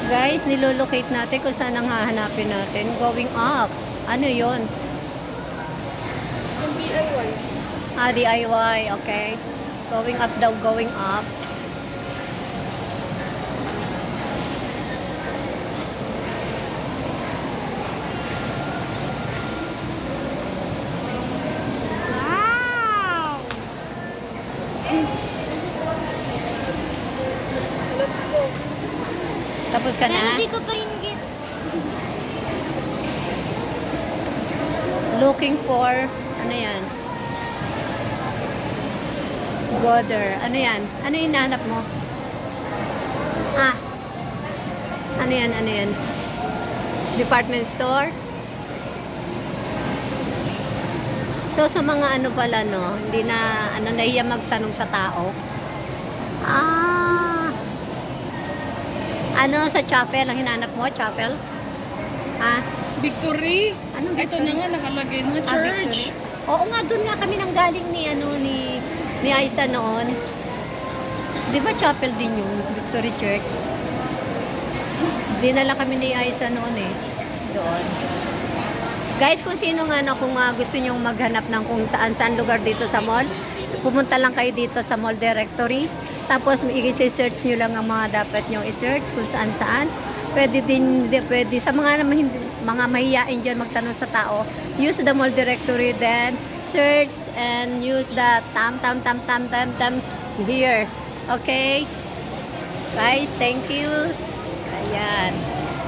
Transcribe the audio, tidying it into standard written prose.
Guys, nilolocate natin kung saan ang hahanapin natin. Going up. Ano yon? Yung DIY. Ah, DIY. Okay. Going up daw, going up. Wow! Let's go. Tapos ka Pero na? hindi ko pa rin get. Looking for, ano yan? Goder. Ano yan? Ano yung hinahanap mo? Ah. Ano yan? Ano yan? Department store? So, sa mga ano pala, no? Hindi na, nahiya magtanong sa tao. Ah. Ano, sa chapel? Ang hinanap mo? Chapel? Ah. Victory? Anong Ito Victory? na nga nakalagay na Ah, church. Victory. Oo nga, doon nga kami nang galing ni Aisa noon. Di ba chapel din yung Victory Church? Dinala kami ni Aisa noon eh. Doon. Guys, kung sino nga na kung gusto nyong maghanap ng kung saan lugar dito sa mall, pumunta lang kayo dito sa mall directory. Tapos i-search nyo lang ang mga dapat nyong i-search kung saan. Pwede din, pwede sa mga mga mahihain dyan magtanong sa tao, use the mall directory, then search and use the tam here. Okay? Guys, thank you.